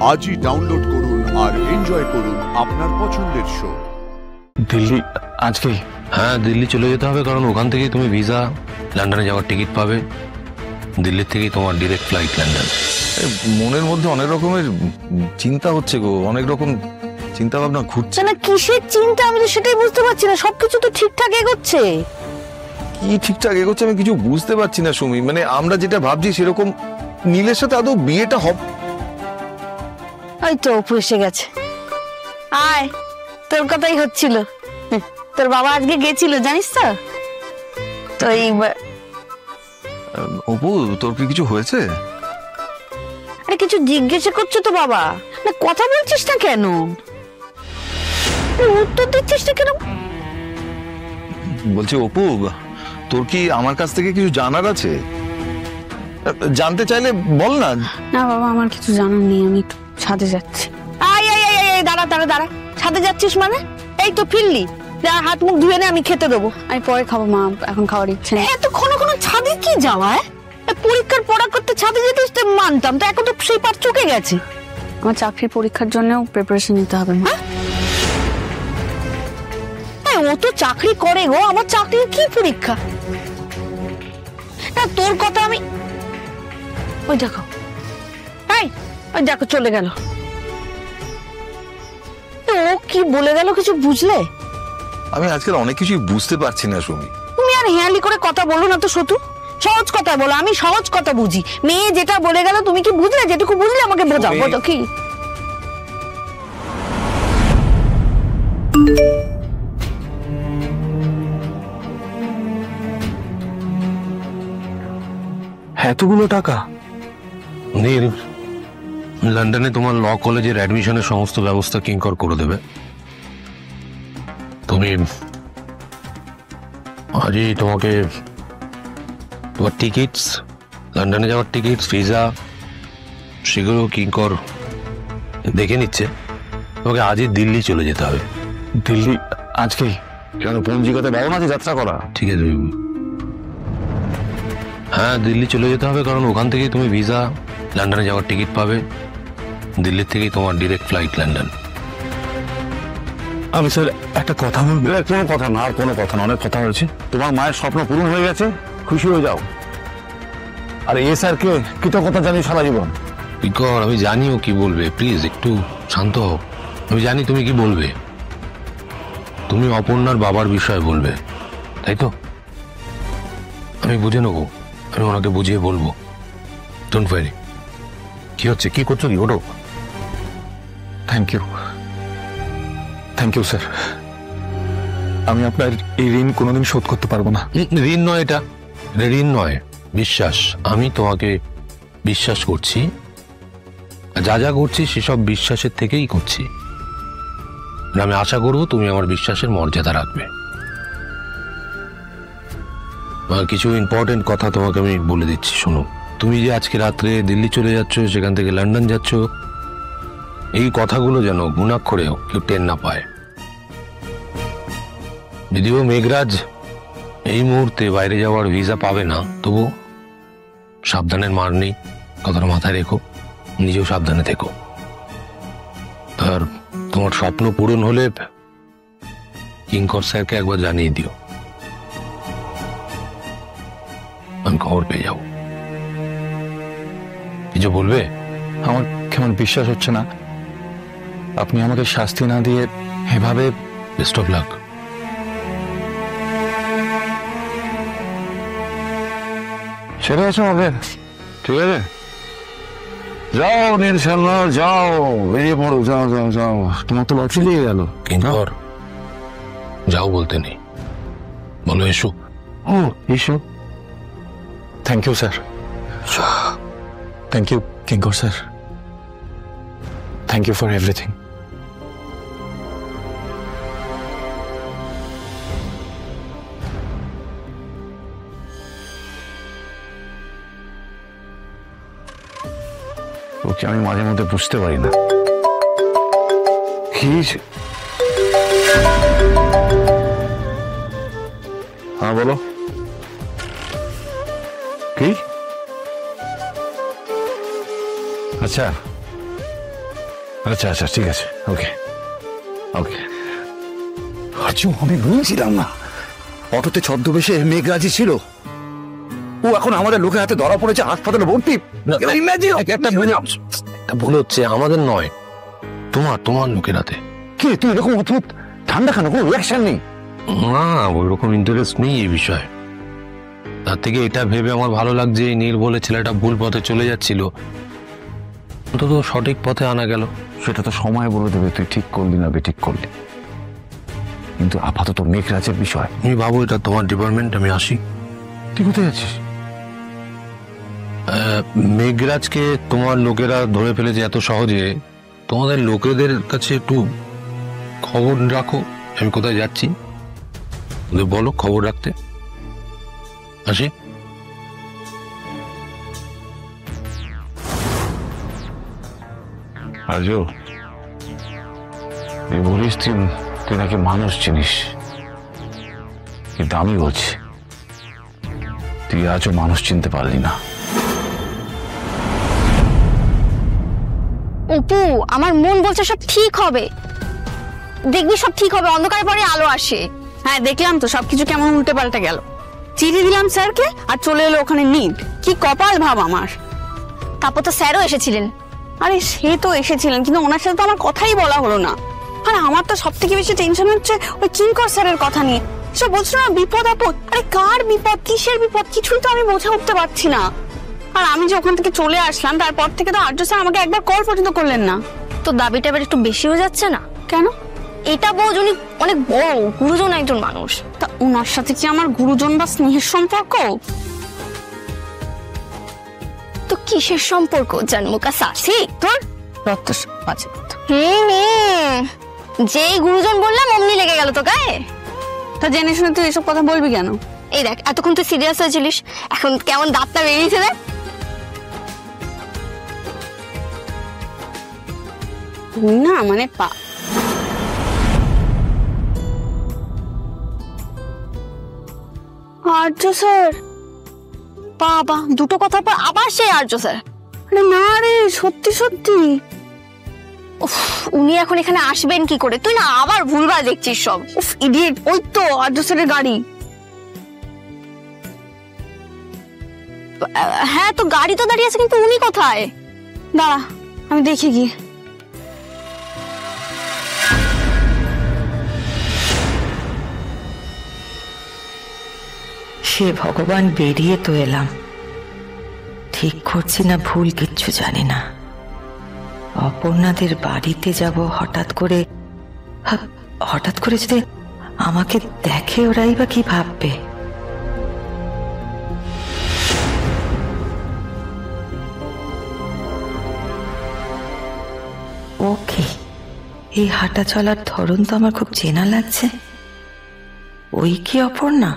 আজই ডাউনলোড করুন আর এনজয় করুন আপনার পছন্দের শো। দিল্লি আজকেই? হ্যাঁ, দিল্লি চলে যেতে হবে, কারণ ওখান থেকেই তুমি ভিসা, লন্ডনে যাওয়ার টিকিট পাবে। দিল্লির থেকেই তোমার ডিরেক্ট ফ্লাইট লন্ডন। মনের মধ্যে অনেক রকমের চিন্তা হচ্ছে গো, অনেক রকম চিন্তা ভাবনা ঘুরছে। না কিসের চিন্তা, আমি তো সেটাই বুঝতে পারছি না। সবকিছু তো ঠিকঠাক এগোচ্ছে। কি ঠিকঠাক এগোচ্ছে আমি কিছু বুঝতে পারছি না সুমি। মানে আমরা যেটা ভাবছি সেরকম নীলের সাথে আদৌ বিয়েটা হবে? ওই তো অপু এসে গেছে। আয়, তোর কথাই হচ্ছিল। তোর বাবা আজকে গেছিল জানিস তো। তো এইবার অপু, তোর কি কিছু হয়েছে? আরে কিছু জিজ্ঞাসা করছো তো বাবা? না কথা বলছিস না কেন? উত্তর দিচ্ছিস না কেন? বলছি অপু, তোর কি আমার কাছ থেকে কিছু জানার আছে? জানতে চাইলে বল না। না বাবা, আমার কিছু জানার নেই, আমি একটু ছাদে যাচ্ছি। আয় আয় আয় আয়, দাঁড়া দাঁড়া দাঁড়া। ছাদে যাচ্ছিস মানে? এই তো ফিরলি, যা হাত মুখ ধুয়ে নে, আমি খেতে দেবো। আমি পরে খাবো মা, এখন খাওয়ার ইচ্ছে নেই। এত ক্ষণ ছাদে কি যাওয়া? পরীক্ষার পড়া করতে ছাদে যেতে মানতাম, তো এখন তো সেই পার চুকে গেছে। আমার চাকরির পরীক্ষার জন্যও প্রিপারেশন নিতে হবে মা। ও তো চাকরি করে গো, আমার চাকরির কি পরীক্ষা? না তোর কথা আমি, ওই দেখো, ওই দেখো চলে গেল। ও কি বলে গেল কিছু বুঝলে? আমি আজকাল অনেক কিছুই বুঝতে পারছি না সুমি। তুমি আর হেয়ালি করে কথা বলো না তো সতু, সহজ কথা বলো। আমি সহজ কথা বুঝি। মেয়ে যেটা বলে গেল তুমি কি বুঝলে? যেটুকু বুঝলে আমাকে বোঝাও। বোঝো কি? এতগুলো টাকা? নীল লন্ডনে তোমার ল কলেজের অ্যাডমিশনের সমস্ত ব্যবস্থা কিঙ্কর করে দেবে। তুমি আজই তোমাকে তোমার টিকিটস, লন্ডনে যাওয়ার টিকিটস, ভিসা, সেগুলো কিঙ্কর দেখে নিচ্ছে। তোমাকে আজই দিল্লি চলে যেতে হবে। দিল্লি আজকেই? কেন, পঞ্জিকাতে বারণ আছে যাত্রা করা? ঠিক আছে, হ্যাঁ দিল্লি চলে যেতে হবে, কারণ ওখান থেকেই তুমি ভিসা, লন্ডনে যাওয়ার টিকিট পাবে। দিল্লির থেকেই তোমার ডিরেক্ট ফ্লাইট লন্ডন। আমি স্যার একটা কথা বলবো। কোনো কথা না, আর কোনো কথা না, অনেক কথা হয়েছে। তোমার মায়ের স্বপ্ন পূরণ হয়ে গেছে, খুশি হয়ে যাও। আর এ স্যারকে কৃতজ্ঞতা জানি সারা জীবন। কিঙ্কর, আমি জানিও কি বলবে, প্লিজ একটু শান্ত হও। আমি জানি তুমি কি বলবে। তুমি অপর্ণার বাবার বিষয়ে বলবে, তাই তো? আমি বুঝে নেবো, আমি ওনাকে বুঝিয়ে বলবো। Don't worry. কি হচ্ছে, কি করছো, কি ওঠো। Thank you, thank you sir. আমি আপনার এই ঋণ কোনোদিন শোধ করতে পারবো না। ঋণ নয়, এটা ঋণ নয়, বিশ্বাস। আমি তোমাকে বিশ্বাস করছি, যা যা করছি সেসব বিশ্বাসের থেকেই করছি। আমি আশা করবো তুমি আমার বিশ্বাসের মর্যাদা রাখবে। কিছু ইম্পর্টেন্ট কথা তোমাকে আমি বলে দিচ্ছি, শোনো। তুমি যে আজকে রাত্রে দিল্লি চলে যাচ্ছ, সেখান থেকে লন্ডন যাচ্ছ, এই কথাগুলো যেন গুণাক্ষরেও কেউ টের না পায়। যদিও মেঘরাজ এই মুহূর্তে বাইরে যাওয়ার ভিসা পাবে না, তবু সাবধানের মার নেই, কথাটা মাথায় রেখো। নিজেও সাবধানে থেকো। আর তোমার স্বপ্ন পূরণ হলে কিঙ্কর স্যারকে একবার জানিয়ে দিও, আমি খবর পেয়ে যাব। কিছু বলবে? আমার কেমন বিশ্বাস হচ্ছে না আপনি আমাকে শাস্তি না দিয়ে এভাবে। Best of luck. সেটা আছে হবে, ঠিক আছে? যাও নির্শাল্লাহ, যাও, বেরিয়ে পড়ো, যাও যাও যাও। তোমার তো লক্ষ্য দিয়ে গেল। কিঙ্কর, যাও বলতে নেই, বলো এসো। ও এসো। Thank you sir. Thank you Kinkar sir. Thank you for everything. Okay আমি মাঝে মধ্যে বুঝতে পারি না কি। হ্যাঁ বলো, কি? আচ্ছা আচ্ছা আচ্ছা ঠিক আছে, ওকে ওকে। আচ্ছা আমি বলছিলাম না, অটোতে ছদ্মবেশে মেঘরাজি ছিল, ও এখন আমাদের লোকের হাতে ধরা পড়েছে, হাসপাতালে ভর্তি। একটা ভুল হচ্ছে, আমাদের নয়, তোমার লোকের হাতে। কি তুই এরকম অদ্ভুত ঠান্ডা কেন, কোনো রিয়াকশন নেই? না, ওইরকম ইন্টারেস্ট নেই এই বিষয়ে। তার থেকে এটা ভেবে আমার ভালো লাগছে, এই নীল বলে ছেলেটা ভুল পথে চলে যাচ্ছিল, অন্তত সঠিক পথে আনা গেল। সেটা তো সময় বলে দেবে তুই ঠিক করলি না বেঠিক করলি, কিন্তু আপাতত মেঘরাজের বিষয়। আমি ভাবো এটা তোমার ডিপার্টমেন্ট, আমি আসি। তুই কোথায় যাচ্ছিস? মেঘরাজকে তোমার লোকেরা ধরে ফেলেছে এত সহজে, তোমাদের লোকেদের কাছে একটু খবর রাখো আমি কোথায় যাচ্ছি, ওদের বলো খবর রাখতে। আসি। আজও তুই বলিস তুই নাকি মানুষ চিনিস, কিন্তু আমি বলছি তুই আজও মানুষ চিনতে পারলি না। অপু, আমার মন বলছে সব ঠিক হবে, দেখবি সব ঠিক হবে, অন্ধকারের পরে আলো আসে। হ্যাঁ দেখলাম তো সবকিছু কেমন উল্টে পাল্টে গেল। চিঠি দিলাম স্যারকে আর চলে এলো ওখানে নীল। কি কপাল ভাব আমার। তারপর তো স্যারও এসেছিলেন। আরে সে তো এসেছিলেন, কিন্তু ওনার সাথে তো আমার কথাই বলা হলো না। আর আমার তো সব থেকে বেশি টেনশন হচ্ছে ওই কিঙ্কর স্যারের কথা নিয়ে। সে বলছিল না বিপদ আপদ, আরে কার বিপদ, কিসের বিপদ, কিছুই তো আমি বোঝা উঠতে পারছি না। আর আমি যে ওখান থেকে চলে আসলাম তারপর থেকে তো আর্য স্যার আমাকে একবার কল পর্যন্ত করলেন না। তো দাবিটা এবার একটু বেশি হয়ে যাচ্ছে না? কেন? এটা বোঝ, উনি অনেক বড় গুরুজন একজন মানুষ। তা ওনার সাথে কি আমার গুরুজন বা স্নেহের সম্পর্ক? তো কিসের সম্পর্ক জন্মকা সাথী তোর? যেই গুরুজন বললাম অমনি লেগে গেল তো গায়ে। তা জেনে শুনে তুই এসব কথা বলবি কেন? এই দেখ, এতক্ষণ তুই সিরিয়াস হয়েছিলিস, এখন কেমন দাঁতটা বেরিয়েছে দেখ। তুই না মানে আর্য স্যার, বাবা দুটো কথার পর আবার সেই আর্য স্যার। আরে না রে, সত্যি সত্যি। উফ, উনি এখন এখানে আসবেন কি করে? তুই না আবার ভুলভাল দেখছিস সব। উফ ইডিয়েট, ওই তো আর্য স্যারের গাড়ি। হ্যাঁ তো গাড়ি তো দাঁড়িয়ে আছে, কিন্তু উনি কোথায়? দাঁড়া আমি দেখি গিয়ে। সে ভগবান, বেরিয়ে তো এলাম, ঠিক করছি না ভুল কিচ্ছু জানি না। অপর্ণাদের বাড়িতে যাব হঠাৎ করে যদি আমাকে দেখে ওরাই বা কি ভাববে। ওকে, এই হাঁটা চলার ধরন তো আমার খুব চেনা লাগছে। ওই কি অপর্ণা?